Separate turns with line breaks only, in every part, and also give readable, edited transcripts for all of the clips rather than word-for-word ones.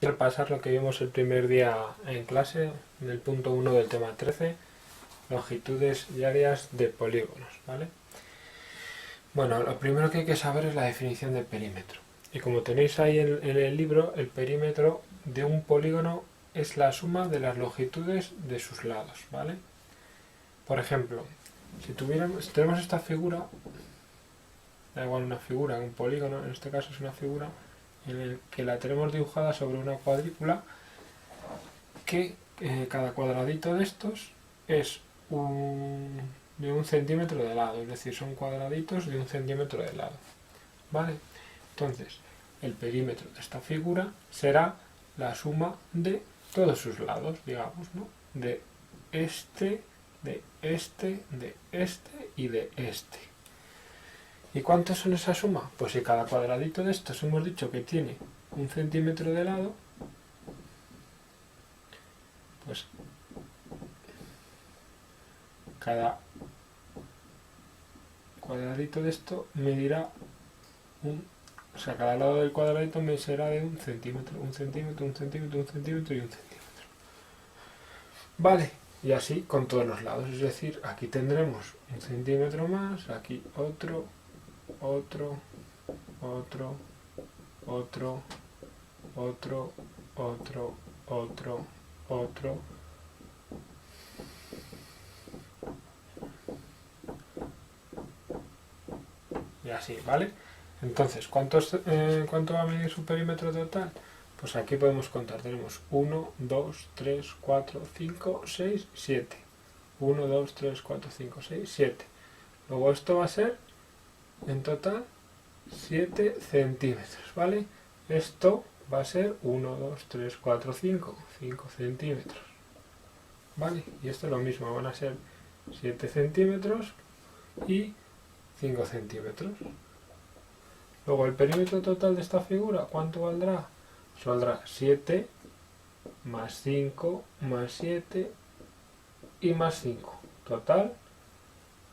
Repasar lo que vimos el primer día en clase, en el punto 1 del tema 13, longitudes y áreas de polígonos, ¿vale? Bueno, lo primero que hay que saber es la definición de perímetro. Y como tenéis ahí en el libro, el perímetro de un polígono es la suma de las longitudes de sus lados, ¿vale? Por ejemplo, si tenemos esta figura, da igual una figura, un polígono, en este caso es una figura en el que la tenemos dibujada sobre una cuadrícula que cada cuadradito de estos es de 1 centímetro de lado, es decir, son cuadraditos de 1 centímetro de lado, ¿vale? Entonces, el perímetro de esta figura será la suma de todos sus lados, digamos, ¿no? De este, de este, de este y de este. ¿Y cuántos son esa suma? Pues si cada cuadradito de estos hemos dicho que tiene 1 centímetro de lado, pues cada cuadradito de esto medirá o sea, cada lado del cuadradito me será de 1 centímetro, 1 centímetro, 1 centímetro, 1 centímetro y 1 centímetro. Vale, y así con todos los lados, es decir, aquí tendremos 1 centímetro más, aquí otro, otro, otro, otro, otro, otro, otro, otro. Y así, ¿vale? Entonces, ¿cuánto va a medir su perímetro total? Pues aquí podemos contar, tenemos 1, 2, 3, 4, 5, 6, 7. 1, 2, 3, 4, 5, 6, 7. Luego esto va a ser, en total, 7 centímetros, ¿vale? Esto va a ser 1, 2, 3, 4, 5. 5 centímetros, ¿vale? Y esto es lo mismo, van a ser 7 centímetros y 5 centímetros. Luego el perímetro total de esta figura, ¿cuánto valdrá? Pues valdrá 7 más 5 más 7 y más 5. Total,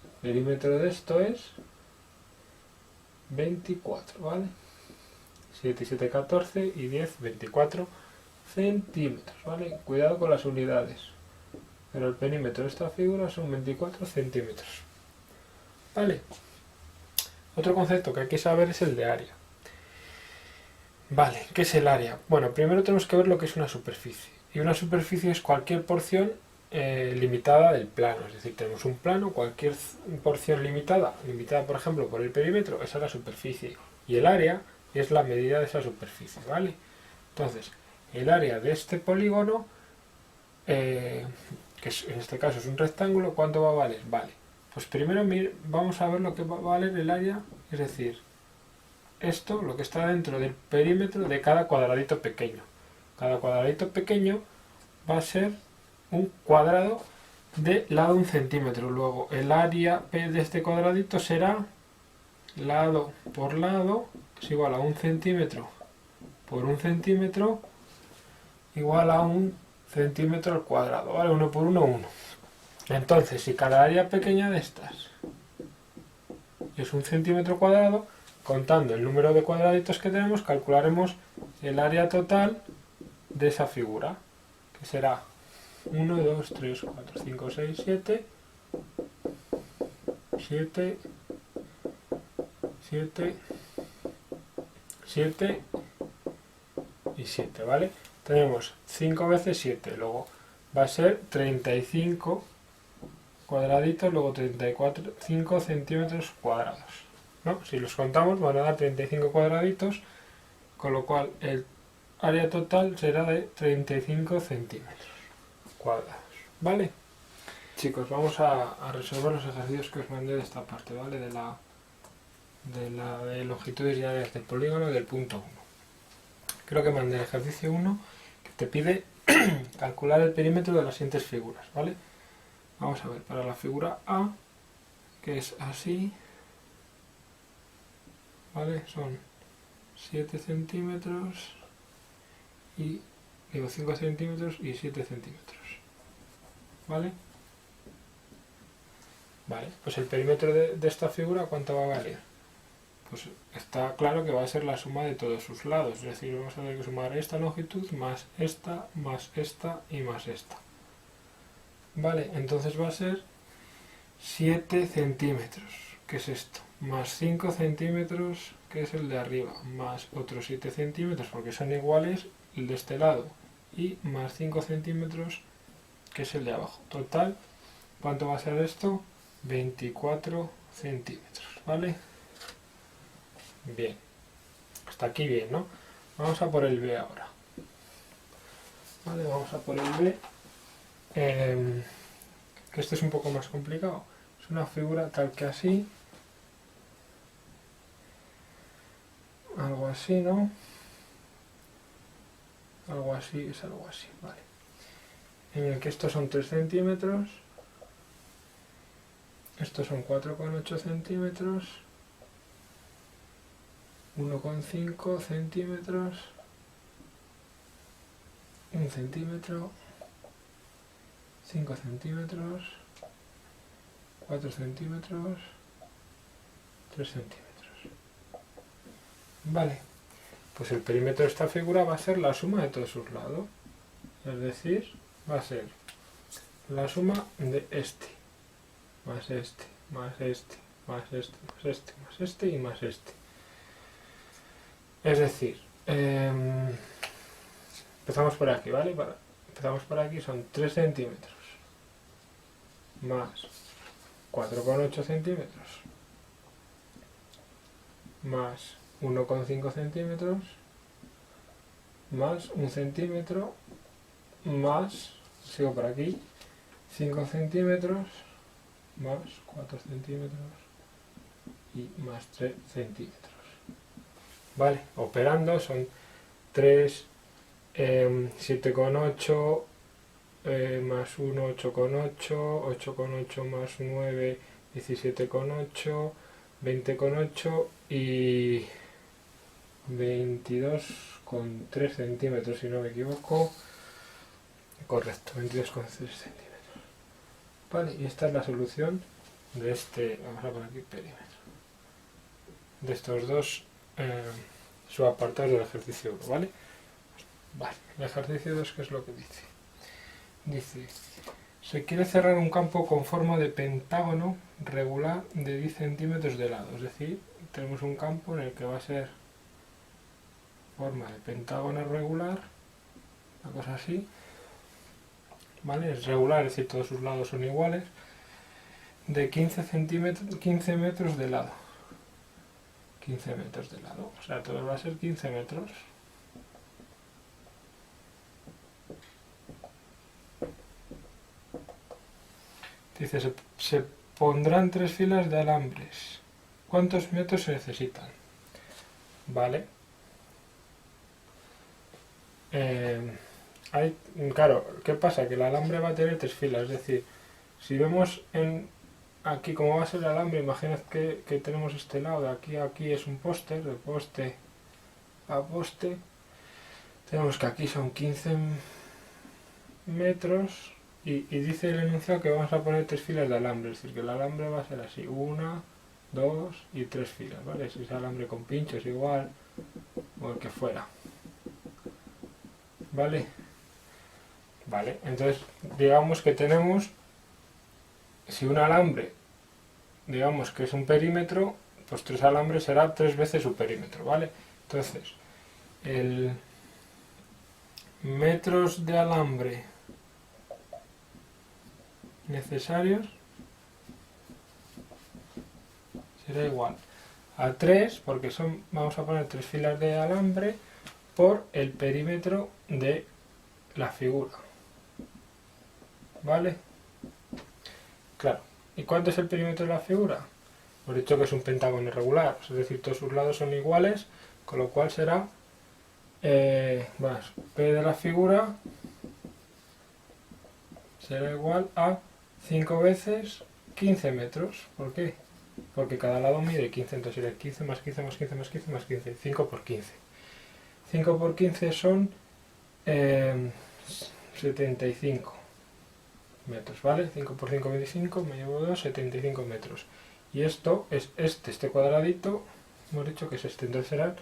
el perímetro de esto es 24, ¿vale? 7 y 7, 14 y 10, 24 centímetros, ¿vale? Cuidado con las unidades. Pero el perímetro de esta figura son 24 centímetros, ¿vale? Otro concepto que hay que saber es el de área. Vale, ¿qué es el área? Bueno, primero tenemos que ver lo que es una superficie. Y una superficie es cualquier porción limitada del plano. Es decir, tenemos un plano, cualquier porción limitada por ejemplo por el perímetro, esa es la superficie. Y el área es la medida de esa superficie, ¿vale? Entonces, el área de este polígono, que en este caso es un rectángulo, ¿cuánto va a valer? Vale, pues primero vamos a ver lo que va a valer el área, es decir, esto, lo que está dentro del perímetro de cada cuadradito pequeño. Cada cuadradito pequeño va a ser un cuadrado de lado 1 centímetro. Luego el área P de este cuadradito será lado por lado, que es igual a 1 centímetro por 1 centímetro, igual a 1 centímetro al cuadrado, ¿vale? 1 por 1, 1. Entonces, si cada área pequeña de estas es 1 centímetro cuadrado, contando el número de cuadraditos que tenemos, calcularemos el área total de esa figura, que será 1, 2, 3, 4, 5, 6, 7, 7, 7, 7 y 7, ¿vale? Tenemos 5 veces 7, luego va a ser 35 cuadraditos, luego 5 centímetros cuadrados, ¿no? Si los contamos van a dar 35 cuadraditos, con lo cual el área total será de 35 centímetros cuadrados, ¿vale? Chicos, vamos a resolver los ejercicios que os mandé de esta parte, ¿vale? De longitudes y áreas del polígono del punto 1. Creo que mandé el ejercicio 1 que te pide calcular el perímetro de las siguientes figuras, ¿vale? Vamos a ver, para la figura A, que es así, ¿vale? Son 7 centímetros y 5 centímetros y 7 centímetros, ¿vale? Vale, pues el perímetro de esta figura, ¿cuánto va a valer? pues está claro que va a ser la suma de todos sus lados, es decir, vamos a tener que sumar esta longitud más esta y más esta. Vale, entonces va a ser 7 centímetros, que es esto, más 5 centímetros, que es el de arriba, más otros 7 centímetros, porque son iguales el de este lado, y más 5 centímetros, que es el de abajo. Total, ¿cuánto va a ser esto? 24 centímetros, ¿vale? Bien, hasta aquí bien, ¿no? Vamos a por el B ahora. Vale, vamos a por el B. Que este es un poco más complicado. Es una figura tal que así. Algo así, ¿no? Algo así, es algo así, vale. En el que estos son 3 centímetros. Estos son 4,8 centímetros. 1,5 centímetros. 1 centímetro. 5 centímetros. 4 centímetros. 3 centímetros. Vale, pues el perímetro de esta figura va a ser la suma de todos sus lados. Es decir, va a ser la suma de este, más este, más este, más este, más este, más este y más este. Es decir, empezamos por aquí, ¿vale? Empezamos por aquí, son 3 centímetros más 4,8 centímetros más 1,5 centímetros más 1 centímetro más, sigo por aquí, 5 centímetros más 4 centímetros y más 3 centímetros. Vale, operando son 3, 7,8 más 1, 8,8, 8,8 más 9, 17,8, 20,8 y 22,3 centímetros, si no me equivoco. Correcto, 22,3 centímetros. Vale, y esta es la solución de este, vamos a poner aquí perímetro, de estos dos subapartados del ejercicio 1, ¿vale? Vale, el ejercicio 2, ¿qué es lo que dice? Dice, se quiere cerrar un campo con forma de pentágono regular de 10 centímetros de lado, es decir, tenemos un campo en el que va a ser forma de pentágono regular, una cosa así, ¿vale? Es regular, es decir, todos sus lados son iguales, de 15 metros de lado. 15 metros de lado, o sea, todo va a ser 15 metros. Dice, se pondrán 3 filas de alambres. ¿Cuántos metros se necesitan? Vale. Claro, ¿qué pasa? Que el alambre va a tener 3 filas, es decir, si vemos aquí cómo va a ser el alambre, imaginad que tenemos este lado, de aquí a aquí es un poste, de poste a poste, tenemos que aquí son 15 metros y dice el enunciado que vamos a poner 3 filas de alambre, es decir, que el alambre va a ser así, 1, 2 y 3 filas, ¿vale? Si es alambre con pinchos igual, o el que fuera, ¿vale? Vale, entonces digamos que tenemos, si un alambre, digamos que es un perímetro, pues 3 alambres será 3 veces su perímetro, ¿vale? Entonces, el metros de alambre necesarios será igual a 3, porque son, vamos a poner 3 filas de alambre por el perímetro de la figura, ¿vale? Claro, ¿y cuánto es el perímetro de la figura? Hemos dicho que es un pentágono regular, es decir, todos sus lados son iguales, con lo cual será más P de la figura será igual a 5 veces 15 metros. ¿Por qué? Porque cada lado mide 15, entonces sería 15 más 15 más 15 más 15 más 15, 5 por 15. 5 por 15 son 75 metros, ¿vale? 5 por 5, 25, me llevo 2, 75 metros. Y esto es este cuadradito, hemos dicho que es este, entonces serán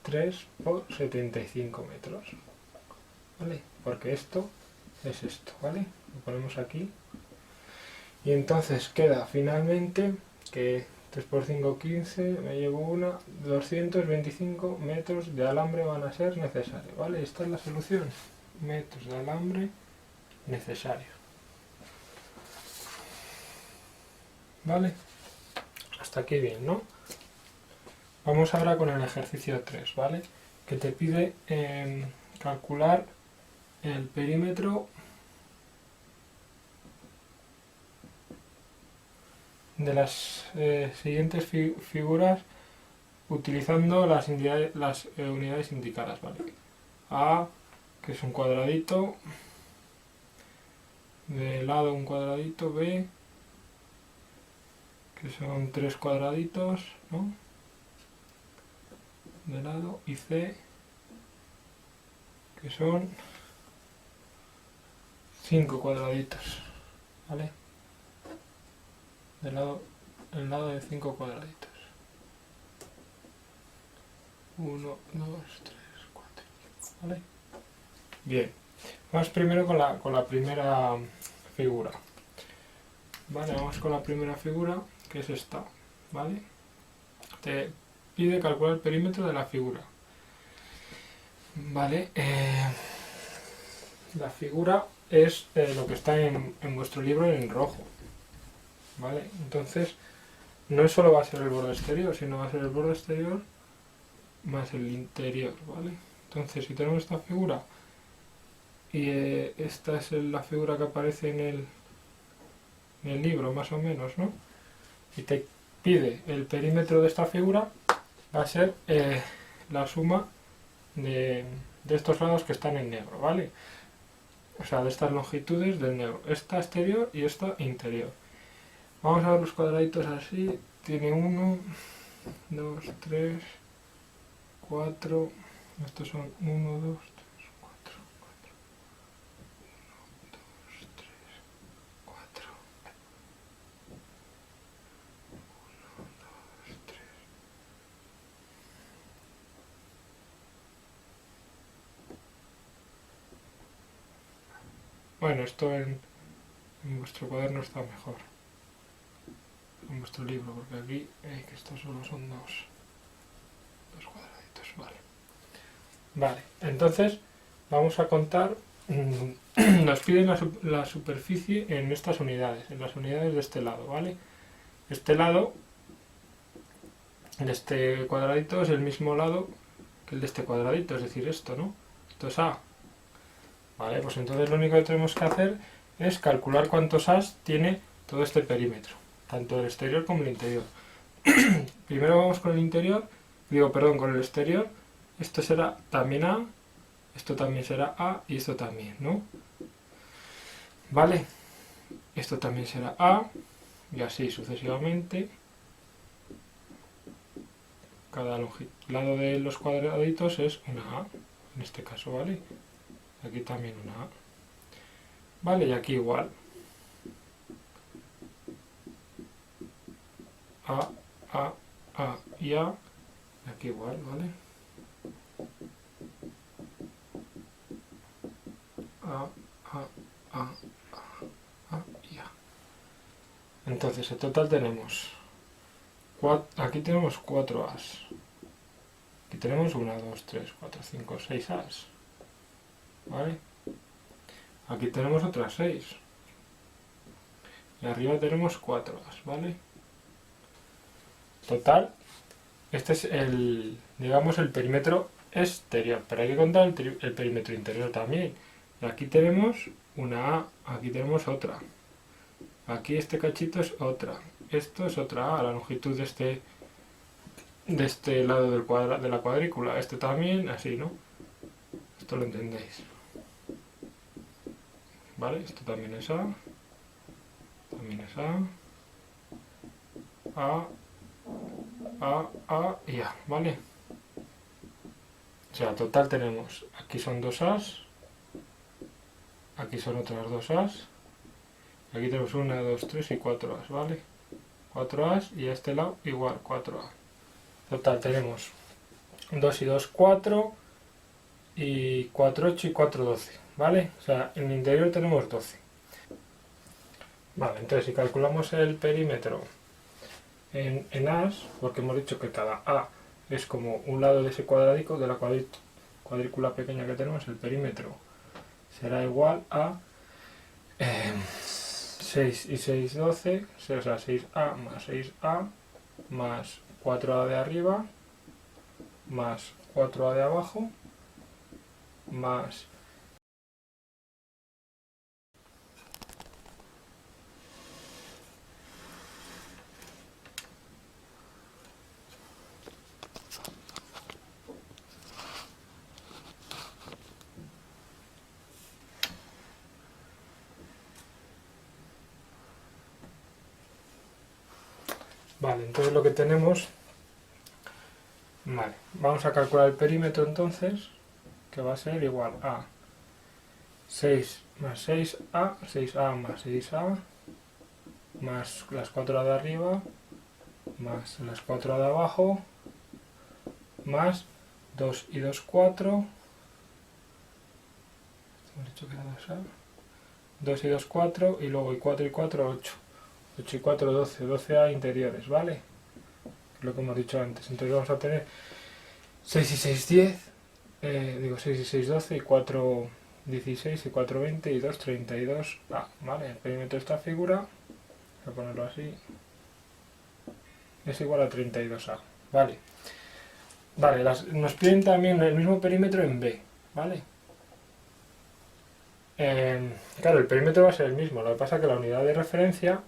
3 por 75 metros, ¿vale? Porque esto es esto, ¿vale? Lo ponemos aquí. Y entonces queda finalmente que 3 por 5, 15, me llevo una, 225 metros de alambre van a ser necesarios, ¿vale? Esta es la solución, metros de alambre necesarios, ¿vale? Hasta aquí bien, ¿no? Vamos ahora con el ejercicio 3, ¿vale? Que te pide calcular el perímetro de las siguientes figuras utilizando las unidades indicadas, ¿vale? A, que es un cuadradito, de lado un cuadradito, B, que son 3 cuadraditos, ¿no? De lado, y C, que son 5 cuadraditos, ¿vale? El lado de 5 cuadraditos. 1, 2, 3, 4, ¿vale? Bien, vamos primero con la primera figura. Vale, vamos con la primera figura, que es esta, ¿vale? Te pide calcular el perímetro de la figura. Vale, la figura es lo que está en vuestro libro en rojo, ¿vale? Entonces, no solo va a ser el borde exterior, sino va a ser el borde exterior más el interior, ¿vale? Entonces, si tenemos esta figura y esta es la figura que aparece en el libro, más o menos, ¿no? Y te pide el perímetro de esta figura, va a ser la suma de estos lados que están en negro, ¿vale? O sea, de estas longitudes del negro, esta exterior y esta interior. Vamos a ver los cuadraditos así, tiene 1, 2, 3, 4, estos son 1, 2, 3, 4, 1, 2, 3, 4, 1, 2, 3. Bueno, esto en vuestro cuaderno está mejor, en vuestro libro, porque aquí que estos solo son dos cuadraditos, vale. Vale, entonces vamos a contar, nos piden la superficie en estas unidades, en las unidades de este lado, ¿vale? Este lado, de este cuadradito, es el mismo lado que el de este cuadradito, es decir, esto, ¿no? Esto es A. Vale, pues entonces lo único que tenemos que hacer es calcular cuántos A's tiene todo este perímetro, tanto el exterior como el interior. Primero vamos con el interior, con el exterior. Esto será también A, esto también será A y esto también, ¿no? Vale, esto también será A y así sucesivamente. Cada lado de los cuadraditos es una A, en este caso, ¿vale? Aquí también una A. Vale, y aquí igual. A y A. Y aquí igual, ¿vale? A y A. Entonces, en total tenemos aquí tenemos 4 A's. Aquí tenemos 1, 2, 3, 4, 5, 6 A's. ¿Vale? Aquí tenemos otras 6. Y arriba tenemos 4 A's, ¿vale? Total, este es digamos, el perímetro exterior, pero hay que contar el perímetro interior también. Y aquí tenemos una A, aquí tenemos otra. Aquí este cachito es otra. Esto es otra A, la longitud de este lado de la cuadrícula. Este también, así, ¿no? Esto lo entendéis. ¿Vale? Esto también es A. También es A y A, ¿vale? O sea, total tenemos, aquí son 2 A's, aquí son otras 2 A's, aquí tenemos 1, 2, 3 y 4 A's, ¿vale? 4 A's y a este lado igual, 4 A. Total, tenemos 2 y 2, 4, y 4, 8 y 4, 12, ¿vale? O sea, en el interior tenemos 12. Vale, entonces si calculamos el perímetro en A's, porque hemos dicho que cada A es como un lado de ese cuadradico, de la cuadrícula pequeña que tenemos, el perímetro será igual a 6 y 6, 12, o sea, 6A más 6A más 4A de arriba más 4A de abajo más vale, entonces lo que tenemos, vale, vamos a calcular el perímetro entonces, que va a ser igual a 6 más 6A, 6A más 6A, más las 4A de arriba, más las 4A de abajo, más 2 y 2, 4, hemos dicho que era 2A, 2 y 2, 4, y luego y 4 y 4, 8. 8 y 4, 12, 12A interiores, ¿vale? Es lo que hemos dicho antes. Entonces vamos a tener 6 y 6, 10, 6 y 6, 12, y 4, 16, y 4, 20, y 2, 32A, ¿vale? El perímetro de esta figura, voy a ponerlo así, es igual a 32A, ¿vale? Vale, nos piden también el mismo perímetro en B, ¿vale? Claro, el perímetro va a ser el mismo, lo que pasa es que la unidad de referencia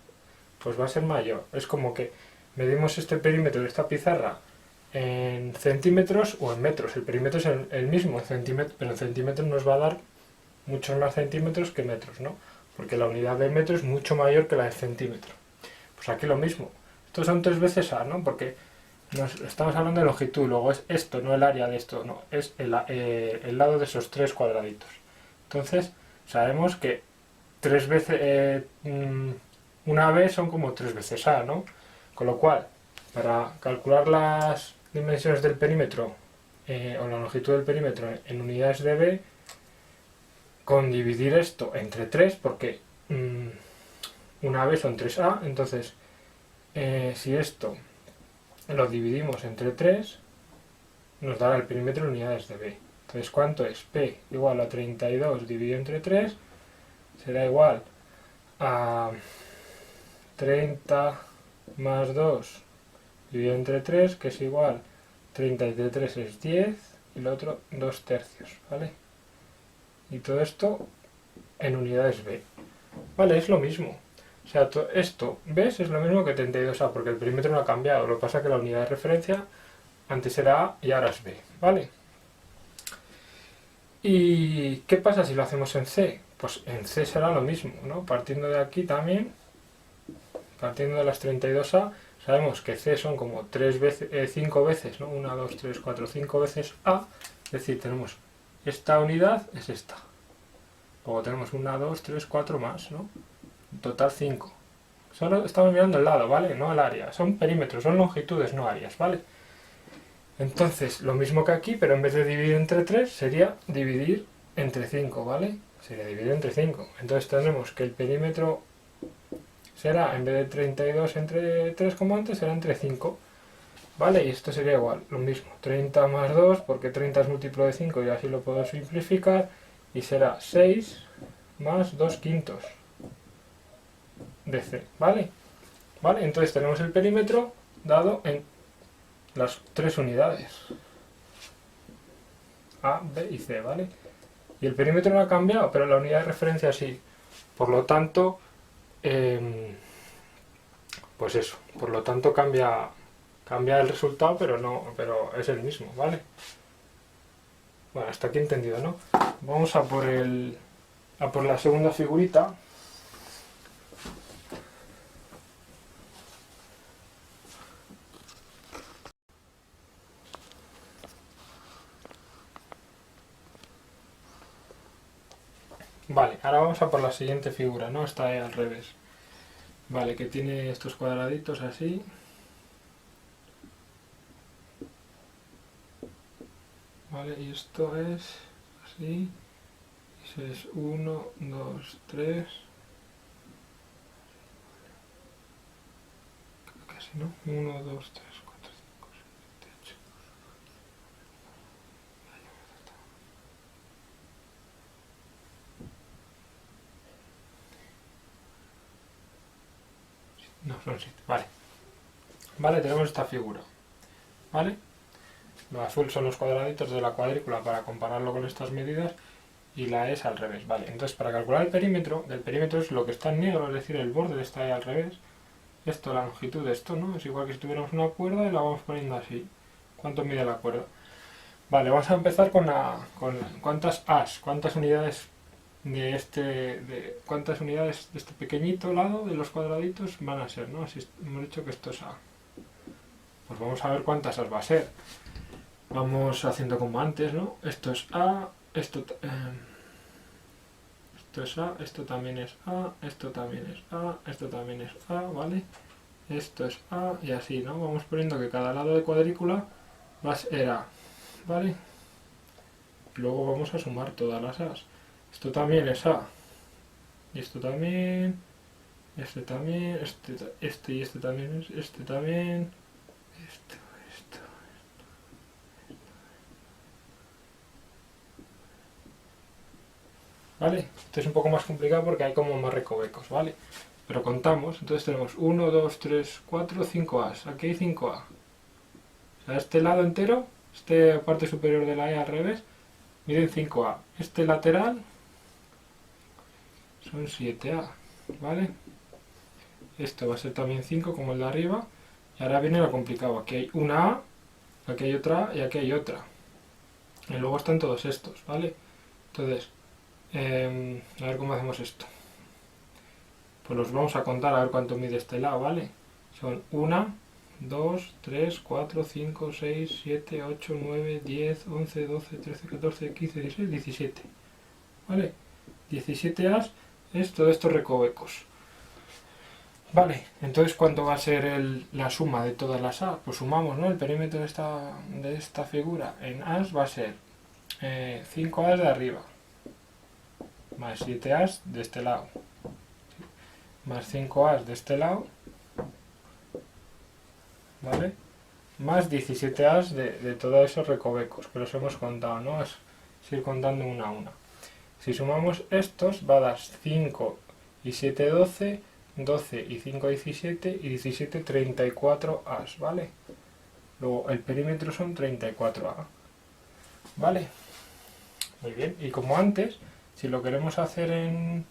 pues va a ser mayor. Es como que medimos este perímetro de esta pizarra en centímetros o en metros. El perímetro es el mismo en centímetros, pero en centímetros nos va a dar muchos más centímetros que metros, ¿no? Porque la unidad de metro es mucho mayor que la de centímetro. Pues aquí lo mismo. Estos son 3 veces A, ¿no? Porque estamos hablando de longitud, luego es esto, no el área de esto, no, es el lado de esos 3 cuadraditos. Entonces, sabemos que 3 veces... una B son como 3 veces A, ¿no? Con lo cual, para calcular las dimensiones del perímetro o la longitud del perímetro en unidades de B, con dividir esto entre 3, porque una B son 3A, entonces si esto lo dividimos entre 3, nos dará el perímetro en unidades de B. Entonces, ¿cuánto es? P igual a 32 dividido entre 3, será igual a 30 más 2 dividido entre 3, que es igual, 30 entre 3 es 10, y lo otro 2 tercios, ¿vale? Y todo esto en unidades B. Vale, es lo mismo. O sea, esto, ¿ves? Es lo mismo que 32A, porque el perímetro no ha cambiado. Lo que pasa es que la unidad de referencia antes era A y ahora es B, ¿vale? ¿Y qué pasa si lo hacemos en C? Pues en C será lo mismo, ¿no? Partiendo de aquí también, partiendo de las 32A, sabemos que C son como 5 veces, ¿no? 1, 2, 3, 4, 5 veces A, es decir, tenemos esta unidad, es esta. Luego tenemos 1, 2, 3, 4 más, ¿no? En total 5. Solo estamos mirando el lado, ¿vale? No el área. Son perímetros, son longitudes, no áreas, ¿vale? Entonces, lo mismo que aquí, pero en vez de dividir entre 3, sería dividir entre 5, ¿vale? Sería dividir entre 5. Entonces tendremos que el perímetro será, en vez de 32 entre 3 como antes, será entre 5. ¿Vale? Y esto sería igual, lo mismo. 30 más 2, porque 30 es múltiplo de 5 y así lo puedo simplificar. Y será 6 más 2 quintos de C, ¿vale? ¿Vale? Entonces tenemos el perímetro dado en las 3 unidades. A, B y C, ¿vale? Y el perímetro no ha cambiado, pero la unidad de referencia sí. Por lo tanto, pues eso, por lo tanto cambia el resultado, pero es el mismo, ¿vale? Bueno, hasta aquí entendido, ¿no? Vamos a por la segunda figurita. Vale, ahora vamos a por la siguiente figura, ¿no? Está al revés. Vale, que tiene estos cuadraditos así. ¿vale? Y esto es así, eso es 1, 2, 3, casi no, 1, 2, 3, 4, 5, 6, 7, 8. No, son 7, vale. Vale, tenemos esta figura, ¿vale? Lo azul son los cuadraditos de la cuadrícula para compararlo con estas medidas y la es al revés, ¿vale? Entonces, para calcular el perímetro es lo que está en negro, es decir, el borde está ahí al revés. Esto, la longitud de esto, ¿no? Es igual que si tuviéramos una cuerda y la vamos poniendo así. ¿Cuánto mide la cuerda? Vale, vamos a empezar con cuántas as, cuántas unidades cuántas unidades de este pequeñito lado de los cuadraditos van a ser, ¿no? Así hemos dicho que esto es a. Pues vamos a ver cuántas as va a ser. Vamos haciendo como antes, ¿no? Esto es a, esto es a, esto también es a, esto también es a, esto también es a, ¿vale? Esto es a y así, ¿no? Vamos poniendo que cada lado de cuadrícula va a ser a, ¿vale? Luego vamos a sumar todas las as. Esto también es a, y esto también, este también, este y este también es, este también, esto. ¿Vale? Esto es un poco más complicado porque hay como más recovecos, ¿vale? Pero contamos, entonces tenemos 1, 2, 3, 4, 5 as. Aquí hay 5 a. O sea, este lado entero, esta parte superior de la E al revés, miden 5a. Este lateral son 7a, ¿vale? Esto va a ser también 5 como el de arriba. Y ahora viene lo complicado. Aquí hay una a, aquí hay otra a y aquí hay otra. Y luego están todos estos, ¿vale? Entonces, a ver cómo hacemos esto. Pues los vamos a contar a ver cuánto mide este lado, ¿vale? Son 1, 2, 3, 4, 5, 6, 7, 8, 9, 10, 11, 12, 13, 14, 15, 16, 17. ¿Vale? 17 as es todos estos recovecos. Vale, entonces ¿cuánto va a ser la suma de todas las as? Pues sumamos, ¿no? El perímetro de esta figura en as va a ser 5 as de arriba, más 7 as de este lado, más 5 as de este lado, ¿vale? Más 17 as de todos esos recovecos que los hemos contado, ¿no? Es ir contando una a una. Si sumamos estos va a dar 5 y 7, 12, 12 y 5, 17 y 17, 34 as, ¿vale? Luego el perímetro son 34a, ¿vale? Muy bien, y como antes, si lo queremos hacer en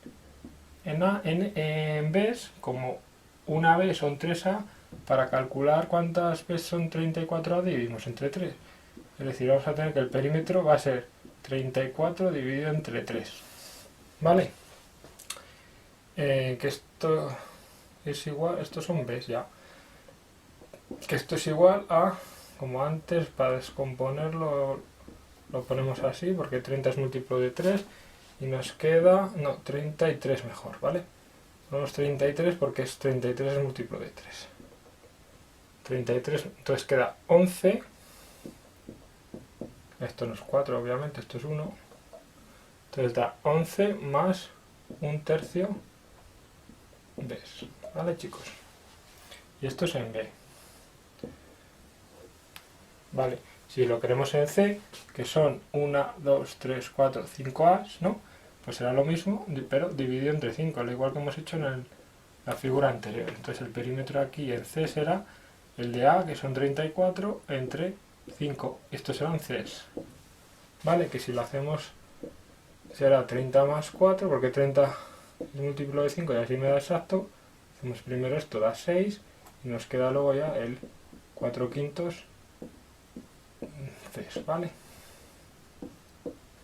Bs, como una B son 3a, para calcular cuántas Bs son 34a dividimos entre 3. Es decir, vamos a tener que el perímetro va a ser 34 dividido entre 3. ¿Vale? Que esto es igual, estos son Bs ya. Que esto es igual a, como antes, para descomponerlo lo ponemos así, porque 30 es múltiplo de 3 y nos queda, no, 33 mejor, ¿vale? Ponemos 33 porque 33 es múltiplo de 3. 33, entonces queda 11. Esto no es 4, obviamente, esto es 1. Entonces da 11 más un tercio Bs. ¿Vale, chicos? Y esto es en B. Vale, si lo queremos en C, que son 1, 2, 3, 4, 5 As, ¿no? Pues será lo mismo, pero dividido entre 5, al igual que hemos hecho en la figura anterior. Entonces el perímetro aquí en C será el de A, que son 34, entre 5. Estos serán Cs. Vale, que si lo hacemos será 30 más 4, porque 30 es múltiplo de 5 y así me da exacto. Hacemos primero esto, da 6, y nos queda luego ya el 4 quintos Cs, ¿vale?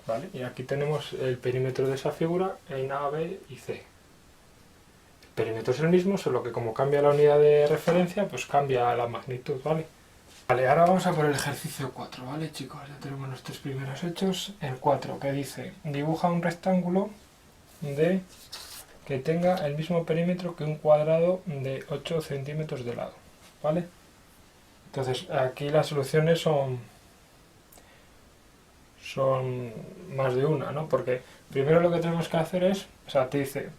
Vale, y aquí tenemos el perímetro de esa figura en A, B y C. El perímetro es el mismo, solo que como cambia la unidad de referencia, pues cambia la magnitud, ¿vale? Vale, ahora vamos a por el ejercicio 4, ¿vale, chicos? Ya tenemos los 3 primeros hechos. El 4, que dice, dibuja un rectángulo que tenga el mismo perímetro que un cuadrado de 8 centímetros de lado, ¿vale? Entonces, aquí las soluciones son son más de una, ¿no? Porque primero lo que tenemos que hacer es, o sea, te dice,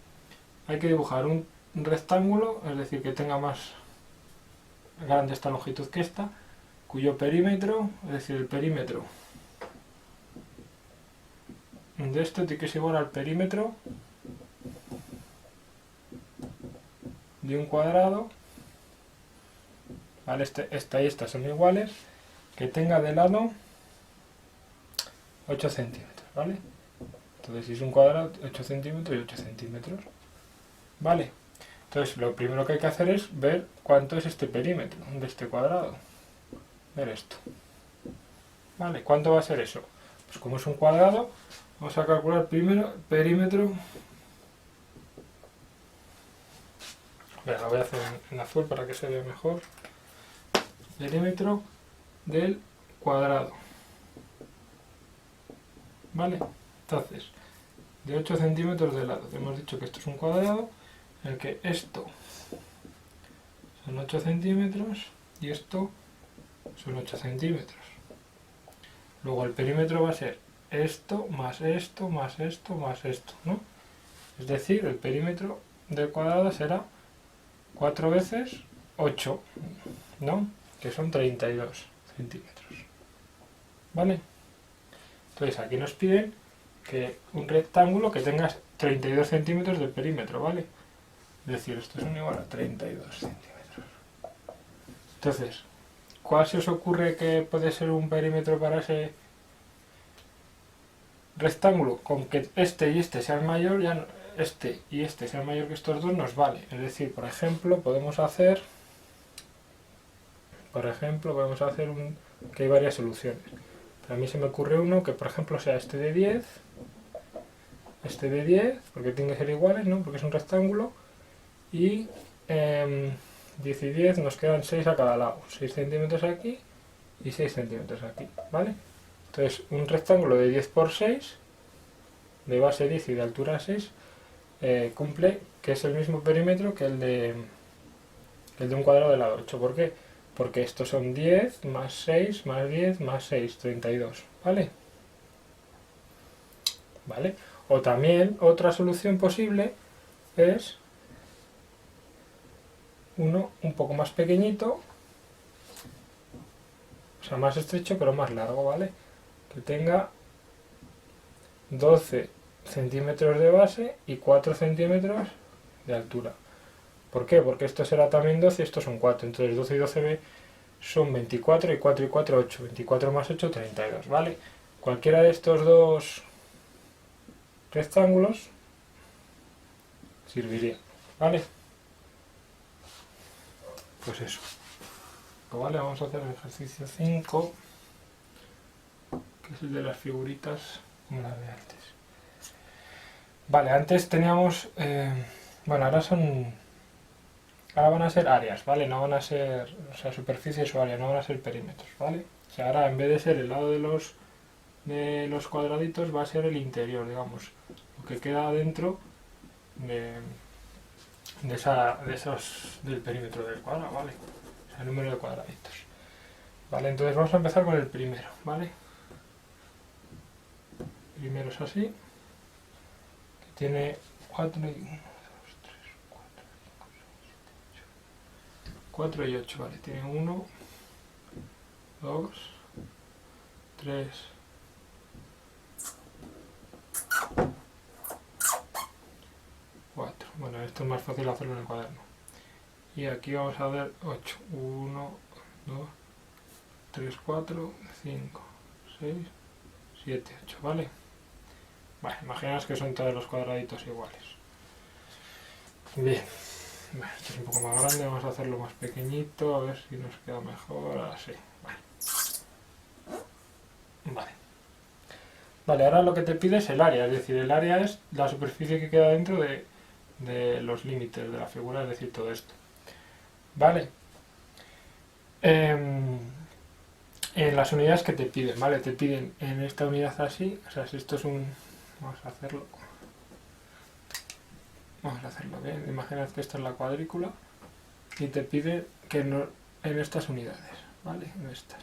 hay que dibujar un rectángulo, es decir, que tenga más grande esta longitud que esta, cuyo perímetro, es decir, el perímetro de esto tiene que ser igual al perímetro de un cuadrado, ¿vale? Esta y esta son iguales, que tenga de lado 8 centímetros, ¿vale? Entonces, si es un cuadrado, 8 centímetros y 8 centímetros, ¿vale? Entonces, lo primero que hay que hacer es ver cuánto es este perímetro de este cuadrado. Ver esto. ¿Vale? ¿Cuánto va a ser eso? Pues como es un cuadrado, vamos a calcular primero el perímetro. Venga, lo voy a hacer en azul para que se vea mejor. Perímetro del cuadrado. ¿Vale? Entonces, de 8 centímetros de lado. Hemos dicho que esto es un cuadrado, en el que esto son 8 centímetros y esto son 8 centímetros. Luego el perímetro va a ser esto, más esto, más esto, más esto, ¿no? Es decir, el perímetro del cuadrado será 4 veces 8, ¿no? Que son 32 centímetros. ¿Vale? Entonces aquí nos piden que un rectángulo que tenga 32 centímetros de perímetro, ¿vale? Es decir, esto es igual a 32 centímetros. Entonces, ¿cuál se os ocurre que puede ser un perímetro para ese rectángulo? Con que este y este sean mayor, ya no, este y este sean mayor que estos dos nos vale. Es decir, por ejemplo, podemos hacer que hay varias soluciones. Pero a mí se me ocurre uno que, por ejemplo, sea este de 10, porque tienen que ser iguales, ¿no? Porque es un rectángulo, y 10 y 10 nos quedan 6 a cada lado, 6 centímetros aquí y 6 centímetros aquí, ¿vale? Entonces, un rectángulo de 10 por 6, de base 10 y de altura 6, cumple que es el mismo perímetro que el de un cuadrado de lado 8. ¿Por qué? Porque estos son 10 más 6 más 10 más 6, 32, ¿vale? ¿Vale? O también, otra solución posible es uno un poco más pequeñito, o sea, más estrecho pero más largo, ¿vale? Que tenga 12 centímetros de base y 4 centímetros de altura. ¿Por qué? Porque esto será también 12 y estos son 4. Entonces 12 y 12 son 24 y 4 y 4, 8. 24 más 8, 32, ¿vale? Cualquiera de estos dos rectángulos serviría, ¿vale? Pues eso. Vale, vamos a hacer el ejercicio 5, que es el de las figuritas como la de antes. Vale, antes teníamos... bueno, ahora van a ser áreas, ¿vale? No van a ser, o sea, superficies o áreas, no van a ser perímetros, ¿vale? O sea, ahora en vez de ser el lado de los cuadraditos va a ser el interior, digamos, lo que queda dentro del perímetro del cuadrado, ¿vale? O sea, el número de cuadraditos. Vale, entonces vamos a empezar con el primero, ¿vale? El primero es así, que tiene 4 y 8, vale, tiene 1, 2, 3, 4. Bueno, esto es más fácil hacerlo en el cuaderno. Y aquí vamos a ver 8. 1, 2, 3, 4, 5, 6, 7, 8, ¿vale? Bueno, imaginaos que son todos los cuadraditos iguales. Bien. Bueno, esto es un poco más grande, vamos a hacerlo más pequeñito, a ver si nos queda mejor, así. Vale. Vale, ahora lo que te pide es el área, es decir, el área es la superficie que queda dentro de los límites de la figura, es decir, todo esto. Vale. En las unidades que te piden, ¿vale? Te piden en esta unidad así, o sea, si esto es un... Vamos a hacerlo bien, imaginad que esta es la cuadrícula y te pide que no, en estas unidades, ¿vale? En estas.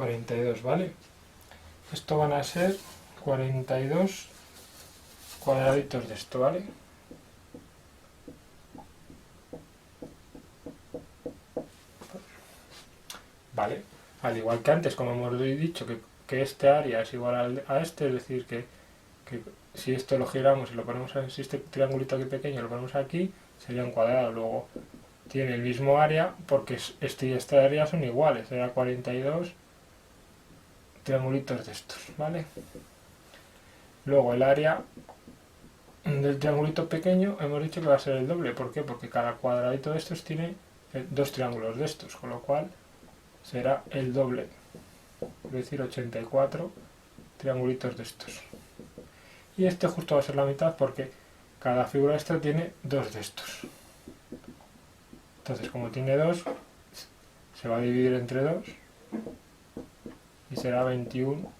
42, ¿vale? Esto van a ser 42 cuadraditos de esto, ¿vale? Vale, al igual que antes, como hemos dicho que este área es igual a este, es decir, que si esto lo giramos y lo ponemos, si este triangulito aquí pequeño lo ponemos aquí, sería un cuadrado. Luego tiene el mismo área porque este y esta área son iguales, será 42 triangulitos de estos, ¿vale? Luego el área del triangulito pequeño hemos dicho que va a ser el doble. ¿Por qué? Porque cada cuadradito de estos tiene dos triángulos de estos, con lo cual será el doble, es decir, 84 triangulitos de estos. Y este justo va a ser la mitad porque cada figura extra tiene dos de estos. Entonces, como tiene dos, se va a dividir entre dos y será 21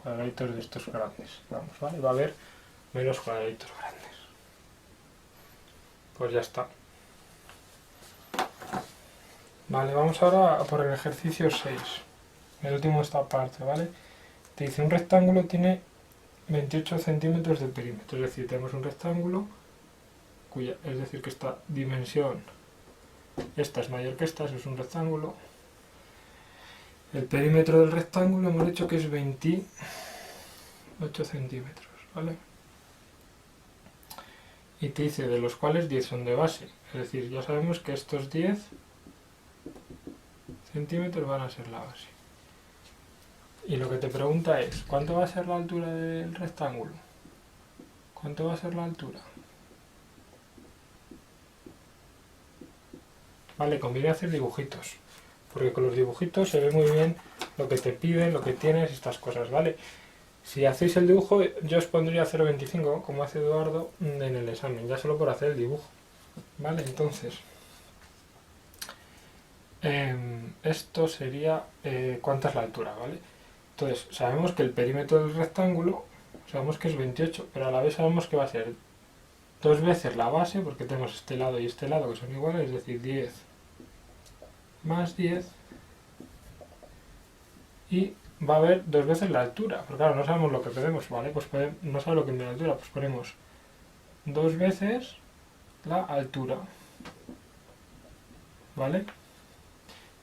cuadraditos de estos grandes. Vamos, ¿vale? Va a haber menos cuadraditos grandes. Pues ya está. Vale, vamos ahora a por el ejercicio 6. El último de esta parte, ¿vale? Te dice un rectángulo tiene 28 centímetros de perímetro, es decir, tenemos un rectángulo es decir, que esta dimensión, esta es mayor que esta, eso es un rectángulo. El perímetro del rectángulo hemos dicho que es 28 centímetros, ¿vale? Y te dice de los cuales 10 son de base, es decir, ya sabemos que estos 10 centímetros van a ser la base. Y lo que te pregunta es, ¿cuánto va a ser la altura del rectángulo? ¿Cuánto va a ser la altura? Vale, conviene hacer dibujitos, porque con los dibujitos se ve muy bien lo que te piden, lo que tienes, estas cosas, ¿vale? Si hacéis el dibujo, yo os pondría 0,25, como hace Eduardo en el examen, ya solo por hacer el dibujo, ¿vale? Entonces, esto sería, ¿cuánta es la altura, ¿vale? Entonces, sabemos que el perímetro del rectángulo, sabemos que es 28, pero a la vez sabemos que va a ser dos veces la base, porque tenemos este lado y este lado que son iguales, es decir, 10 más 10, y va a haber dos veces la altura, pero claro, no sabemos lo que pedimos, ¿vale? Pues no sabemos lo que es la altura, pues ponemos dos veces la altura, ¿vale?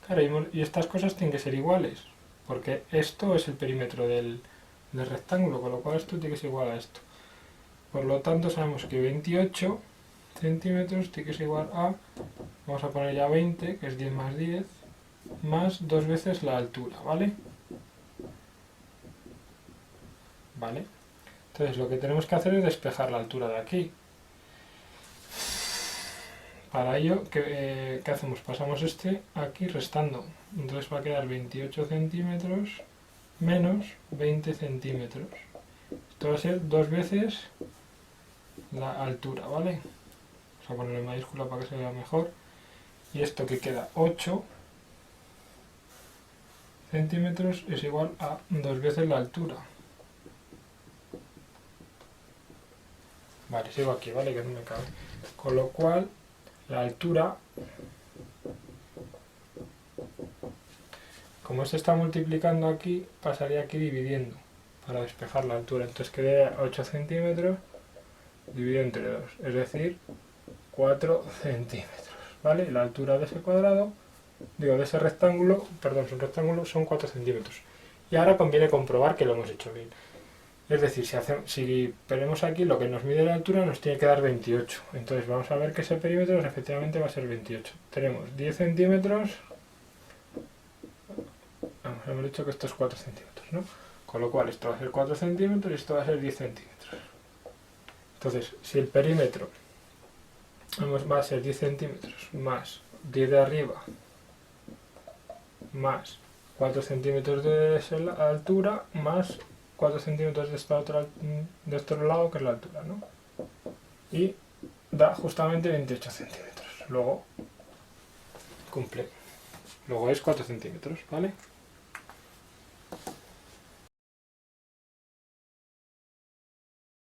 Claro, y estas cosas tienen que ser iguales, porque esto es el perímetro del rectángulo, con lo cual esto tiene que ser igual a esto. Por lo tanto, sabemos que 28 centímetros tiene que ser igual a, vamos a poner ya 20, que es 10 más 10, más dos veces la altura, ¿vale? ¿Vale? Entonces lo que tenemos que hacer es despejar la altura de aquí. Para ello, ¿qué hacemos? Pasamos este aquí restando. Entonces va a quedar 28 centímetros menos 20 centímetros. Esto va a ser dos veces la altura, ¿vale? Vamos a ponerlo en mayúscula para que se vea mejor. Y esto que queda 8 centímetros es igual a dos veces la altura. Vale, sigo aquí, ¿vale? Que no me cabe. Con lo cual, la altura, como se está multiplicando aquí, pasaría aquí dividiendo para despejar la altura. Entonces quedaría 8 centímetros dividido entre 2, es decir, 4 centímetros, ¿vale? La altura de ese cuadrado, digo, de ese rectángulo, perdón, es un rectángulo, son 4 centímetros. Y ahora conviene comprobar que lo hemos hecho bien. Es decir, si ponemos aquí lo que nos mide la altura, nos tiene que dar 28. Entonces vamos a ver que ese perímetro efectivamente va a ser 28. Tenemos 10 centímetros, vamos, hemos dicho que esto es 4 centímetros, ¿no? Con lo cual esto va a ser 4 centímetros y esto va a ser 10 centímetros. Entonces, si el perímetro va a ser 10 centímetros más 10 de arriba más 4 centímetros de altura más 4 centímetros de este otro lado, que es la altura, ¿no? Y da justamente 28 centímetros. Luego cumple. Luego es 4 centímetros, ¿vale?